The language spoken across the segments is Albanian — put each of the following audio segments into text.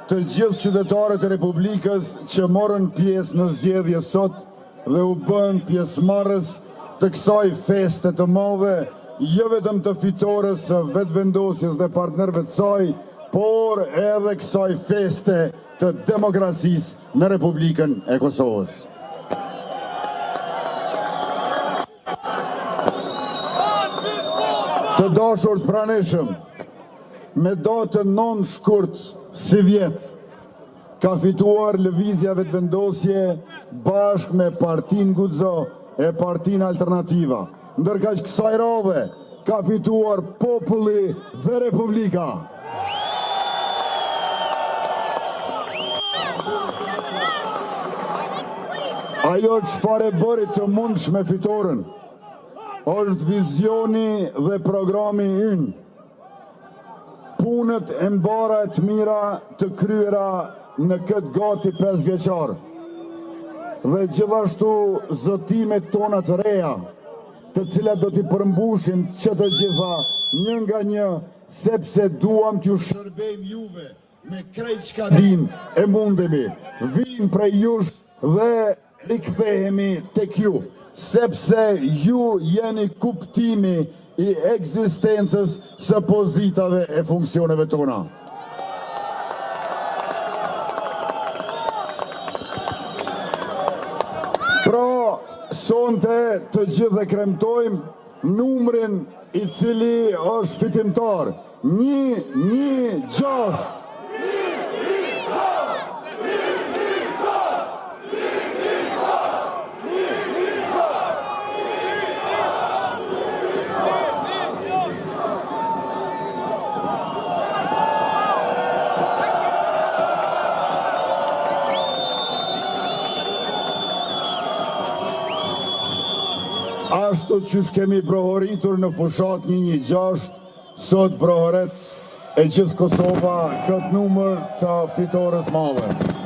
të gjithë qytetarët e Republikës që morën pjesë në zgjedhje sot dhe u bën pjesëmarrës të kësaj feste të madhe, jo vetëm të fitores së vetëvendosjes dhe partnerëve të saj, por edhe kësaj feste të demokracisë në Republikën e Kosovës. Të dashur të pranishëm, me datën 9 shkurt si vjet, ka fituar lëvizja vetëvendosje bashkë me Partinë Guxo e Partinë Alternativa, ndërka që kësaj radhe ka fituar populli dhe Republika. Ajo çfarë bëri të mundshme fitoren është vizioni dhe programi ynë, punët e mbara të mira të kryera në këtë gati 5 vjeçar dhe gjithashtu zotimet tona të reja, të cilat do t'i përmbushin që të gjitha një nga një, sepse duam t'ju shërbejmë juve me krejt çka dim e mundemi, vim prej jush dhe rikthehemi tek ju, sepse ju jeni kuptimi i ekzistencës së pozitave e funksioneve tona. Pra, sonte të gjithë e kremtojmë numrin i cili është fitimtar, 116. Ashtu që kemi prohoritur në fushat 116, sot prohoret e gjithë Kosova këtë numër të fitores madhe.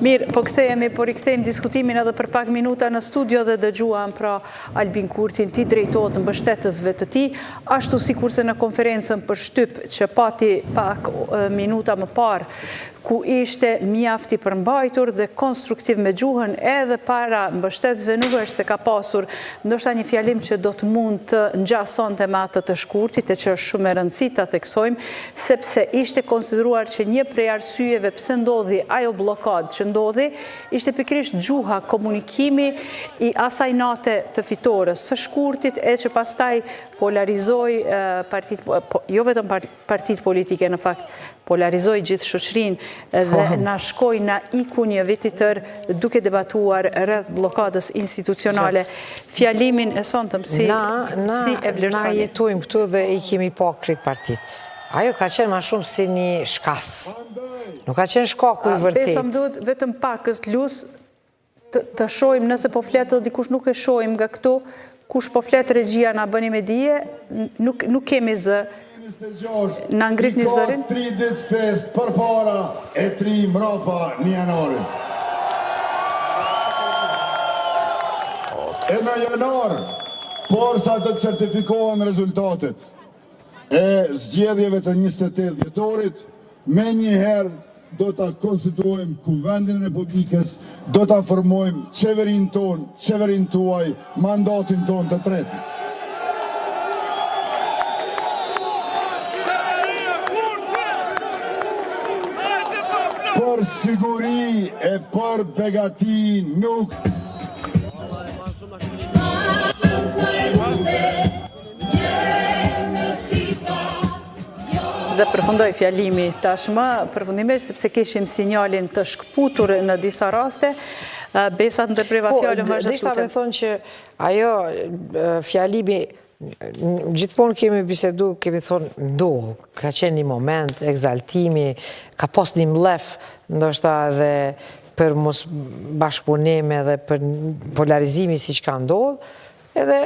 Mirë, po rikthejmë diskutimin edhe për pak minuta në studio dhe dëgjuam pra Albin Kurtin ti drejtohet mbështetësve të tij, ashtu sikurse në konferencën për shtyp që pati pak minuta më parë ku ishte mjaft i përmbajtur dhe konstruktiv me gjuhën edhe para mbështetësve, nuk është se ka pasur ndoshta një fjalim që do të mund të ngjasonte me atë të Shkurtit, e që është shumë e rëndësishme ta theksojmë, sepse ishte konsideruar që një prej arsyeve pse ndodhi ajo blokadë që ndodhi, ishte pikërisht gjuha, komunikimi i asaj nate të fitores së Shkurtit, e që pastaj polarizoi jo vetëm partitë politike, në fakt polarizoi gjithë shoqërinë dhe na shkoi na iku një vit i tërë duke debatuar rreth bllokadës institucionale. Fjalimin e sonte si e vlerësoni? Na jetojmë këtu dhe i kemi pa krejt partitë. Ajo ka qenë ma shumë si një shkas. Nuk ka qenë shkaku i vërtet. Besa më duhet vetëm pakës lus të shojmë, nëse po fletë dhe dikush nuk e shojmë nga këto, kush po fletë regjia na bëni me dije, nuk kemi zë. Në ngrit një zërin? 30 fest për para e 3 mrapa 1 janarit. E në janar, por sa të certifikohen rezultatet e zgjedhjeve të 28 dhjetorit, me njëherë do të konstituojmë Kuvendin e Republikës, do të formojmë qeverin ton, qeverin tuaj, mandatin ton të tretë. Për siguri e për begati nuk. Dhe përfundoj fjalimi tashmë, përfundimisht sepse kishim sinjalin të shkputur në disa raste, Besa të ndërpreva fjallën vazhdo tutën. Me thonë që ajo fjalimi, gjithmonë kemi bisedu, kemi thonë ndohë, ka qenë një moment, egzaltimi, ka pas një mlef, ndoshta dhe për mos bashkëpunime dhe për polarizimi si që ka ndohë, edhe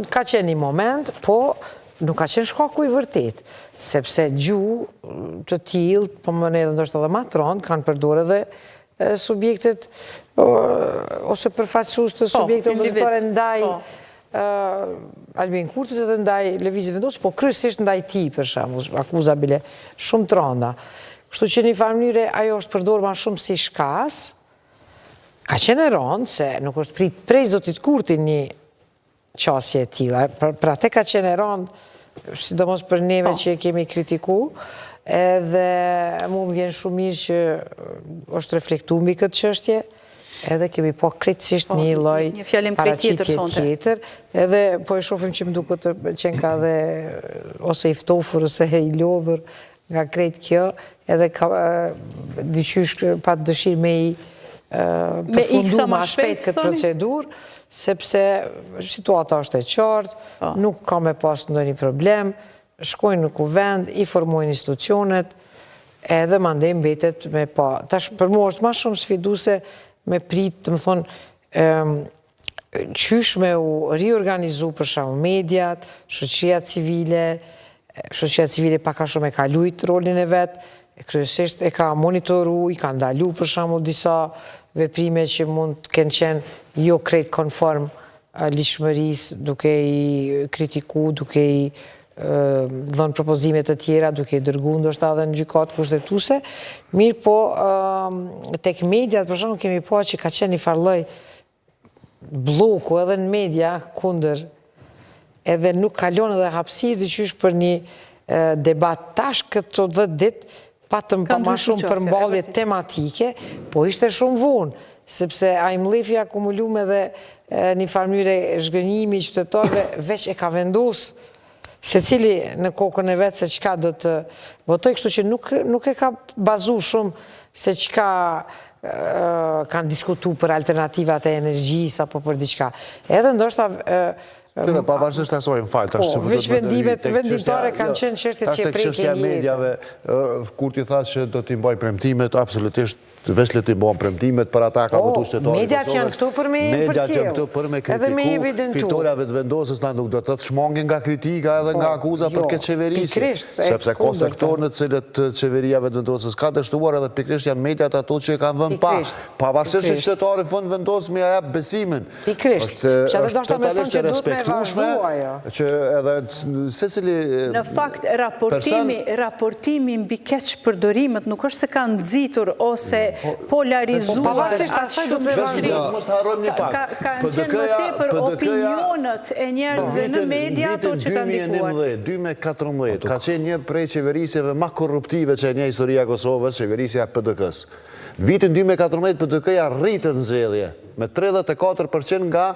ka qenë një moment, po nuk ka qenë shkaku i vërtet, sepse gjuhë të tillë, po më në edhe ndoshta dhe matron, kanë përdore dhe subjektet, ose përfaqësues të subjektet opozitore ndaj Albin Kurtit edhe ndaj Lëvizjes Vendosur, po kryesisht ndaj tij për shembull, akuza bile shumë të rënda. Kështu që në një farë mënyrë ajo është përdorur më shumë si shkas. Ka qenë e rëndë se nuk është prit prej zotit Kurti një qasje e tilla. Pra te ka qenë e rëndë, sidomos për neve që e kemi kritiku, edhe mu më vjen shumë mirë që është reflektuar mbi këtë çështje. Edhe kemi po krejtësisht një lloj paraqitje tjetër, edhe po e shohim që më duket që ka dhe ose i ftofur ose i lodhur nga krejt kjo, edhe ka dyqysh pa dëshirë me i përfundu ma shpejt këtë procedur, sepse situata është e qartë, nuk ka me pas ndonjë problem, shkojnë në kuvend, i formojnë institucionet, edhe mandej mbetet me pa. Tash për mua është ma shumë sfiduse me prit, të më thonë, qysh me u riorganizu për shumë mediat, shoqëria civile paka shumë e ka lujt rolin e vetë, kryesisht e ka monitoru, i ka ndalu për shumë disa veprime që mund të kenë qenë jo krejt konform lishmëris, duke i kritiku, duke i dhënë propozimet të tjera, duke i dërgu ndoshta edhe në gjykatë kushtetuese. Mirë po, tek mediat, për shembull, kemi pa që ka qenë një farë lloj bloku edhe në media kundër, edhe nuk kalon edhe hapësirë dyqysh për një debat tash këto 10 ditë, patëm pa ma shumë përmballje tematike, po ishte shumë vonë, sepse ai mlefi akumulum edhe një farë mënyrë zhgënjimi i qytetarëve veç e ka vendosur se cili në kokën e vetë se qka do të votoj, kështu që nuk e ka bazu shumë se qka kanë diskutu për alternativat e energjisë apo për diqka. Edhe ndoshta Tyre, pavarësisht asoj, më falë, tash se veç vendimet vendimtare kanë qenë çështje që prekin jetën. Tash tek çështja e medjave, Kurti tha që do t'i mbaj premtimet, absolutisht veç le të bëjmë premtimet për ata ka votu shtetari. Mediat janë këtu për me përcjell. Mediat janë këtu për me kritiku fitoljave të vendosës, na nuk do të shmangin nga kritika edhe nga akuza për këtë qeverisje. Sepse ka sektor në cilët qeveriave të vendosës ka dështuar edhe pikrisht janë mediat ato që kanë vënë pa. Pavarësisht se shtetari fund vendos me jap besimin. Pikrisht. Është totalisht e respektueshme që edhe secili në fakt raportimi mbi keqpërdorimet nuk është se kanë nxitur ose polarizuar. Pavarësisht asaj do të mos harrojmë një fakt. Kanë qenë më tepër opinionet e njerëzve në media ato që kanë ndikuar. 2014 ka qenë një prej qeverisjeve më korruptive që një historia e Kosovës, qeverisja e PDK-s. Vitin 2014 PDK-ja rritët nxjerrje me 34% nga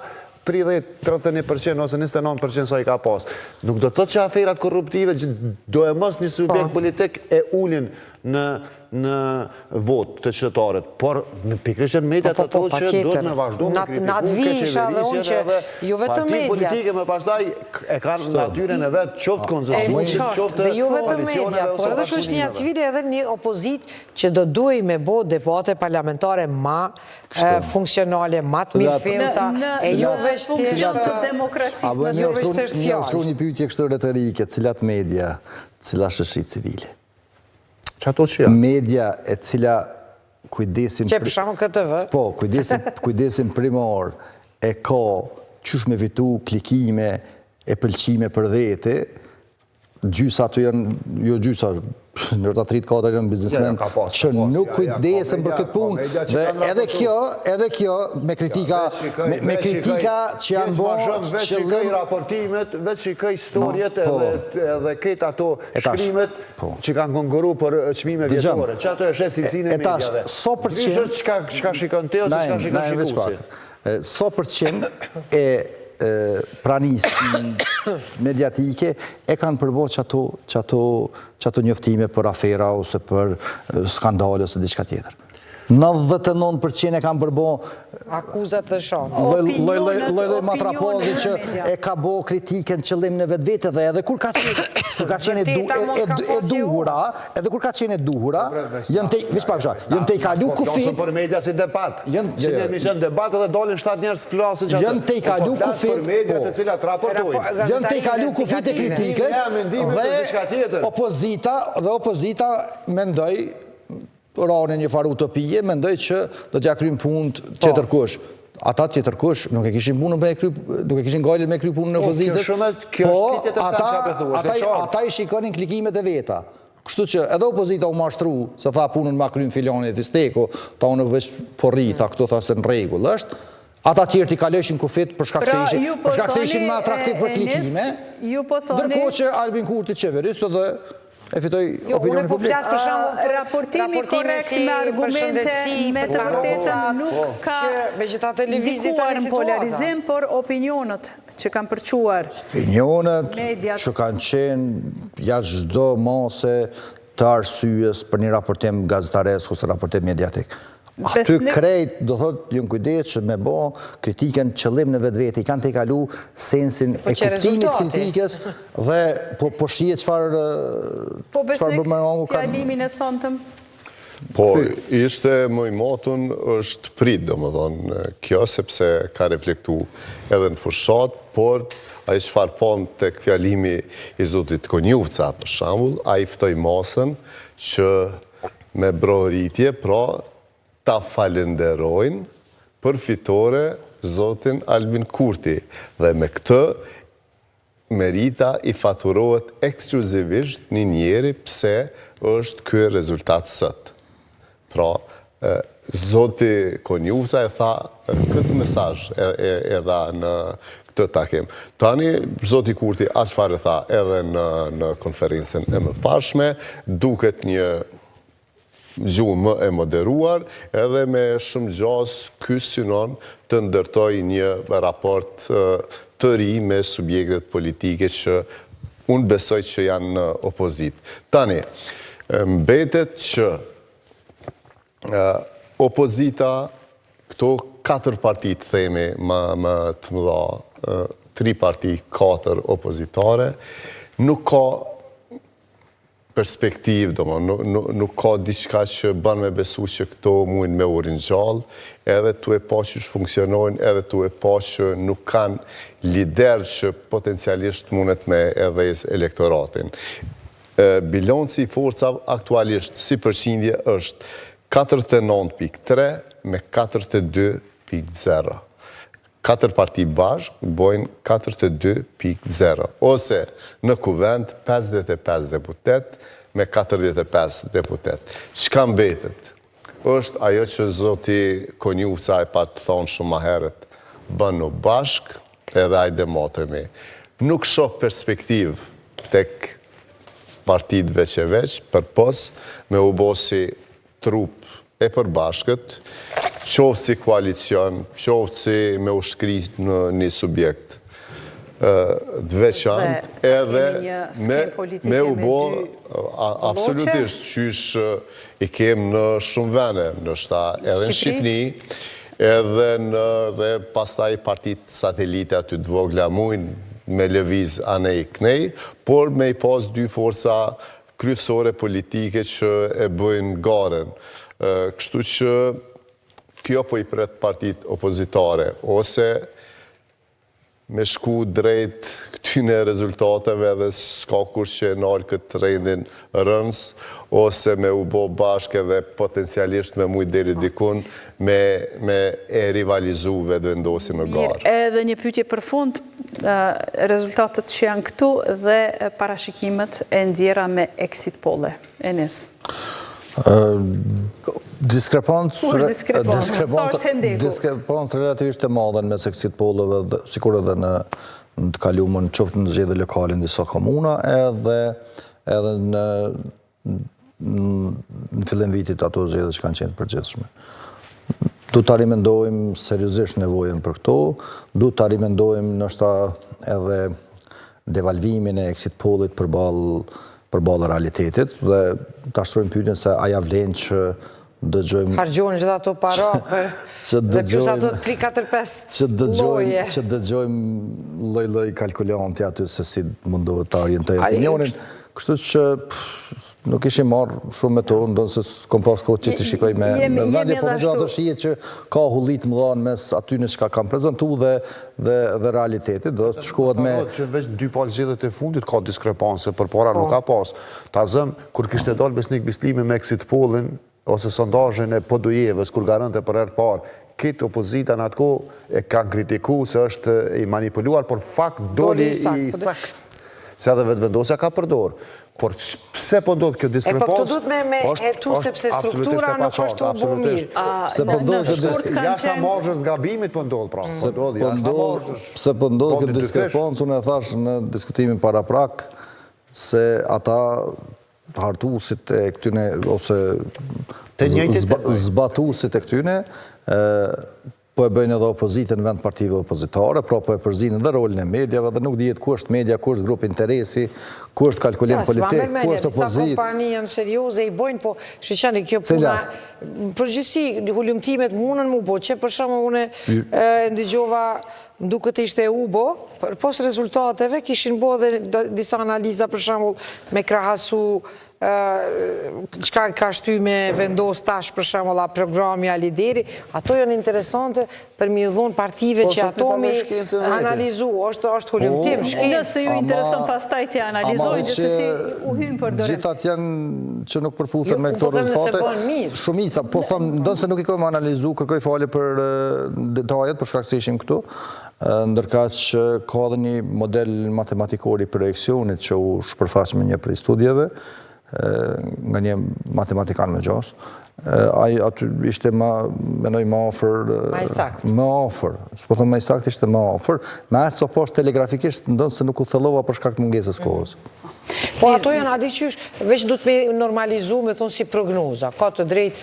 30-31% ose 29% sa i ka pas. Nuk do të thotë që aferat korruptive do e mos një subjekt politik e ulin në vot të qytetarët, por në pikrisht mediat ato që duhet me vazhdu me kritiku që jo vetëm partit mediat. politike me pastaj e kanë natyren e vetë qoftë konsensusit, qoftë dhe jo vetëm media, por edhe shoqëria civile edhe një opozit që do duhej me bo debate parlamentare ma funksionale, ma të mirëfillta, e jo veç të demokracisë. Një ofru një pyetje kështu retorike, cilat media, cila shoqëri civile? Media e cila kujdesim... Që për shamë KTV? Po, kujdesim primor e ka qysh me vitu klikime e pëlqime për vete, gjysa ato janë, jo gjysa, nërta 3-4 janë biznesmen, që nuk kujdesem për këtë punë. Dhe edhe kjo, me kritika që janë bo... Veç shikoj raportimet, veç shikoj historiet edhe këtë ato shkrimet që kanë konguru për qmime vjetore. Që ato e shetë cilësinë e medjave. Vishës qka shikon te ose qka shikon shikusi. So përqen e pranisë mediatike e kanë përbo që ato njoftime për afera ose për skandale ose diçka tjetër. 99% e kanë përbo akuzat dhe shonë. Lojloj matrapozi që e ka bo kritiken qëllim në vetë vete dhe edhe kur ka qenë e duhura, edhe kur ka qenë e duhura, jënë te i kalu kufit... Për media si debat. Si një emision debat edhe dolin 7 njerës flasë që jënë te i kalu kufit... Për media të cilat raportojnë. Jënë te i kalu kufit e kritikës dhe opozita mendoj ranë një farë utopie, mendoj që do t'ja krymë punët tjetër kush. Ata tjetër kush nuk e kishin punën nuk e kishin gajlën me kry punën në opozitës, po ata i shikonin klikimet e veta. Kështu që edhe opozita u mashtru, se tha punën ma krymë filoni e Fisteko, ta unë veç porri, tha këto tha se në regull është, ata tjerë t'i kaleshin kufit për shkak se ishin ma atraktiv për klikime, ndërko që Albin Kurti qeveristë dhe e fitoj opinionin publik. Raportimi korrekt me argumente, me të vërteta nuk ka ndikuar në polarizim, por opinionet që kanë përquar. Opinionet që kanë qenë jashtë çdo mase të arsyes për një raportim gazetaresk ose raportim mediatik. Aty krejt, do thot, jënë kujdes që me bo kritiken qëllim në vetë vete, i kanë të i kalu sensin e kuptimit kritikës dhe po shije qëfar bërmërongu kanë... Fjalimin e sontëm? Po, ishte më i motun është prit, do më thonë, kjo, sepse ka reflektu edhe në fushat, por a i qëfar pon të këfjalimi i zotit Konjuvca, për shambull, a i ftoj masën që me broritje, pra, ta falenderojnë për fitore zotin Albin Kurti. Dhe me këtë, merita i faturohet ekskluzivisht një njeri pse është ky rezultat sot. Pra, zoti Konjuvca e tha këtë mesazh e dha në këtë takim. Tani, zoti Kurti as çfarë tha edhe në konferencën e mëparshme, duket një gjuhë më e moderuar, edhe me shumë gjas ky synon të ndërtoj një raport të ri me subjektet politike që unë besoj që janë në opozit. Tani, mbetet që opozita, këto 4 partit themi më të mëdha, 3 parti, 4 opozitare, nuk ka perspektivë, nuk ka diçka që bën me besu që këto mujnë me urin gjallë, edhe tu e pa që funksionojnë, edhe tu e pa që nuk kanë lider që potencialisht mundet me edhes elektoratin. Bilanci i forcave aktualisht si përqindje është 49.3 me 42.0. 4 parti bashkë bojnë 42.0, ose në kuvend 55 deputet me 45 deputet. Çka mbetet? Është ajo që zoti Konjufca e pa të thonë shumë ma herët, bënu bashkë edhe ajde motemi. Nuk shoh perspektiv tek partitëve që veç, për pos me u bosi trup e përbashkët, qoftë si koalicion, qoftë si me u shkrit në një subjekt dveçant, edhe me u bo absolutisht qysh i kem në shumë vene, nështë edhe në Shqipni, edhe në pastaj partit satelite aty të vogla mujnë me lëviz anej knej, por me i pas dy forca kryesore politike që e bëjnë garen. Kështu që kjo po i pret partit opozitare, ose me shku drejt këtyne rezultateve dhe s'ka kur që e nalë këtë rendin rëns, ose me u bo bashkë dhe potencialisht me mujt deri dikun me e rivalizu dhe vendosi në garë. Edhe një pyetje për fund, rezultatet që janë këtu dhe parashikimet e ndjera me exit polle. Enes. Diskrepancë relativisht të madhen mes exit polleve, sikur edhe në të kalumën qoftë në zgjedhje lokale në disa komuna, edhe në fillim vitit ato zgjedhje që kanë qenë përgjithshme. Du të arimendojmë seriozisht nevojën për këto, du të arimendojmë nështë edhe devalvimin e exit pollit përballë realitetit, dhe ta shtrojmë pyetjen se a ja vlen që dëgjojmë... Hargjojnë gjitha ato para dhe plus ato 3-4-5 loje. Që dëgjojmë loj kalkulanti aty se si mundohet të orientojë opinionin. Kështu që nuk ishim marrë shumë me to, ndonë se kom pas kohë që të shikoj me vendje, por në gjitha të shije që ka hullit më dhanë mes atyne që ka kam prezentu dhe realitetit, dhe të shkohet me... Që veç dy palë zgjedhjet e fundit ka diskrepanse, për para nuk ka pas. Ta zëm, kur kishte dalë Besnik Bislimi me exit pollin, ose sondazhin e Podujevës, kur garante për herë të parë, këtë opozita në atë kohë e kanë kritiku se është i manipuluar, por fakt doli i sakt. Se edhe vetë vendosja ka përdor. Por pse po ndodh kjo diskrepancë? Po këtë duhet me hetu sepse struktura nuk është të bu mirë. Jashtë marrës gabimit po ndodh, pra. Pse po ndodh kjo diskrepancë, unë e thash në diskutimin para prak, se ata hartusit e këtyne, ose zbatusit e këtyne, po e bëjnë edhe opozitën në vend partive opozitare, pra po e përzinë edhe rolin e medjave, dhe nuk dijet ku është media, ku është grup interesi, ku është kalkulim politik, ku është opozit. Disa kompani janë serioze i bojnë, po shqyqani kjo puna, përgjësi, hullumtimet munën mu bo, që për shumë une ndigjova duke të ishte ubo, pos rezultateve kishin bo dhe disa analiza për shumë me krahasu qka ka shty me vendos tash për shemull a programi a lideri, ato janë interesante për mi dhonë partive që ato mi analizu, është hullumtim, shkencë. Nëse ju intereson pas taj të analizojnë, dhe se si u hymë për dërëm. Gjithat janë që nuk përputhen me këto rezultate, shumica, po thëmë, ndonë se nuk i kojmë analizu, kërkoj fali për detajet, për shkak se ishim këtu, ndërka që ka dhe një model matematikor i projekcionit që u shpërfaq me një prej studjeve, nga një matematikan me gjas, aty ishte menoj ma ofër... Ma i sakt. Ma ofër. Së po thëmë ma i sakt ishte ma ofër. Ma e so poshtë telegrafikisht, ndonë se nuk u thellova për shkak të mungesës kohës. Po ato janë adi qysh, veç du të me normalizu me thonë si prognoza. Ka të drejt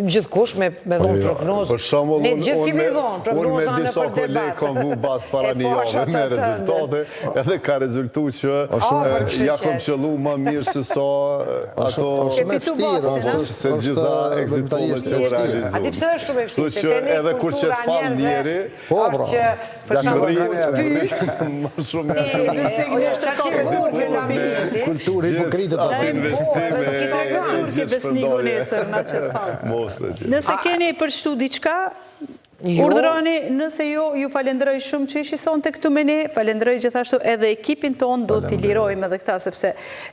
gjithkush me dhonë prognozë. Për shumë, ne gjithë kemi dhonë prognoza në për debat. Unë me disa kolegë kom vu bastë para një jave me rezultate, edhe ka rezultu që ja kom qëllu ma mirë se sa ato... Shumë e fështirë. Se gjitha exitohet që u realizu. A ti pse dhe shumë e fështirë? Se që edhe kur që të falë njeri, është që për shumë më shumë kulturë hipokrite të Atë investime Turke besniku nesër, na që të falë. Mostre që. Nëse keni përshtu diçka, Jo. urdhroni, nëse jo, ju falenderoj shumë që ishi sonte këtu me ne, falenderoj gjithashtu edhe ekipin ton, do t'i lirojmë edhe këta, sepse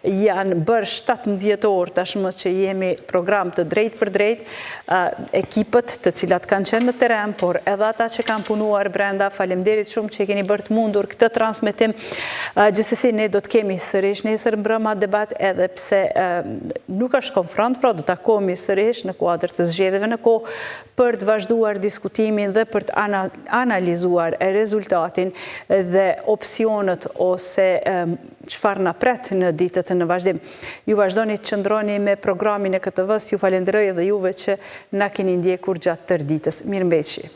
janë bërë 17 orë tashmë që jemi program të drejt për drejt, ekipët të cilat kanë qenë në teren, por edhe ata që kanë punuar brenda, falemderit shumë që keni bërë të mundur këtë transmitim, gjithsesi ne do të kemi sërish nesër mbrëma debat edhe pse nuk është konfront, pra do të takohemi sërish në kuadër të zgjedhjeve në kohë për të vazhduar diskutimin dhe për të analizuar rezultatin dhe opcionet ose çfarë na pret në ditët në vazhdim. Ju vazhdoni të qëndroni me programin e KTV-s, ju falenderoj edhe juve që na keni ndjekur gjatë tërë ditës. Mirëmbëjtje.